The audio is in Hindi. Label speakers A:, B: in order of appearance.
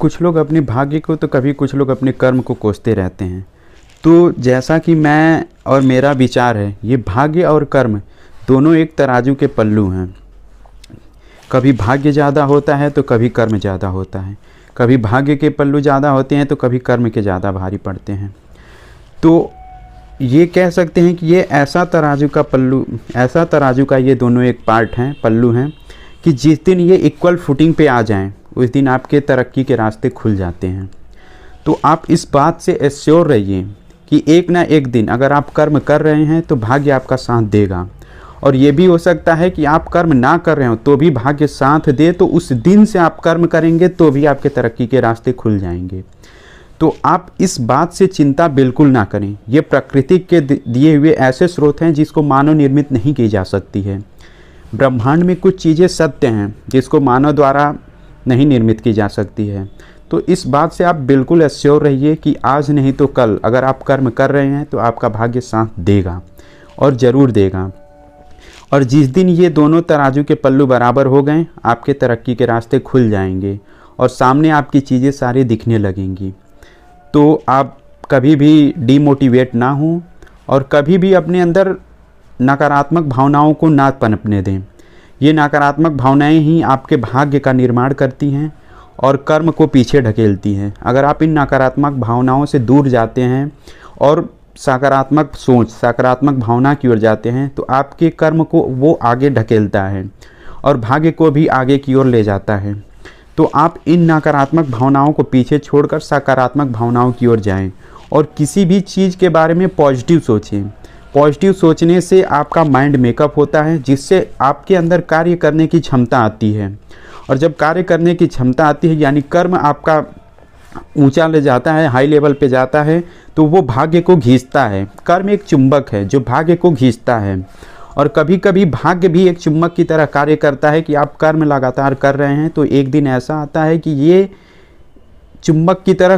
A: कुछ लोग अपने भाग्य को तो कभी कुछ लोग अपने कर्म को कोसते रहते हैं। तो जैसा कि मैं और मेरा विचार है, ये भाग्य और कर्म दोनों एक तराजू के पल्लू हैं। कभी भाग्य ज़्यादा होता है तो कभी कर्म ज़्यादा होता है, कभी भाग्य के पल्लू ज़्यादा होते हैं तो कभी कर्म के ज़्यादा भारी पड़ते हैं। तो ये कह सकते हैं कि ये ऐसा तराजू का ये दोनों एक पार्ट हैं, पल्लू हैं, कि जिस दिन ये इक्वल फुटिंग पे आ जाएं उस दिन आपके तरक्की के रास्ते खुल जाते हैं। तो आप इस बात से एश्योर रहिए कि एक ना एक दिन अगर आप कर्म कर रहे हैं तो भाग्य आपका साथ देगा, और ये भी हो सकता है कि आप कर्म ना कर रहे हो तो भी भाग्य साथ दे, तो उस दिन से आप कर्म करेंगे तो भी आपके तरक्की के रास्ते खुल जाएंगे। तो आप इस बात से चिंता बिल्कुल ना करें। ये प्रकृति के दिए हुए ऐसे स्रोत हैं जिसको मानव निर्मित नहीं की जा सकती है। ब्रह्मांड में कुछ चीज़ें सत्य हैं जिसको मानव द्वारा नहीं निर्मित की जा सकती है। तो इस बात से आप बिल्कुल एश्योर रहिए कि आज नहीं तो कल अगर आप कर्म कर रहे हैं तो आपका भाग्य साथ देगा और ज़रूर देगा। और जिस दिन ये दोनों तराजू के पल्लू बराबर हो गए, आपके तरक्की के रास्ते खुल जाएंगे और सामने आपकी चीज़ें सारी दिखने लगेंगी। तो आप कभी भी डीमोटिवेट ना हों और कभी भी अपने अंदर नकारात्मक भावनाओं को ना पनपने दें। ये नकारात्मक भावनाएं ही आपके भाग्य का निर्माण करती हैं और कर्म को पीछे ढकेलती हैं। अगर आप इन नकारात्मक भावनाओं से दूर जाते हैं और सकारात्मक सोच, सकारात्मक भावना की ओर जाते हैं तो आपके कर्म को वो आगे ढकेलता है और भाग्य को भी आगे की ओर ले जाता है। तो आप इन नकारात्मक भावनाओं को पीछे छोड़कर सकारात्मक भावनाओं की ओर जाएं और किसी भी चीज़ के बारे में पॉजिटिव सोचें। पॉजिटिव सोचने से आपका माइंड मेकअप होता है, जिससे आपके अंदर कार्य करने की क्षमता आती है, और जब कार्य करने की क्षमता आती है यानी कर्म आपका ऊंचा ले जाता है, हाई लेवल पे जाता है, तो वो भाग्य को खींचता है। कर्म एक चुंबक है जो भाग्य को खींचता है, और कभी कभी भाग्य भी एक चुंबक की तरह कार्य करता है कि आप कर्म लगातार कर रहे हैं तो एक दिन ऐसा आता है कि ये चुंबक की तरह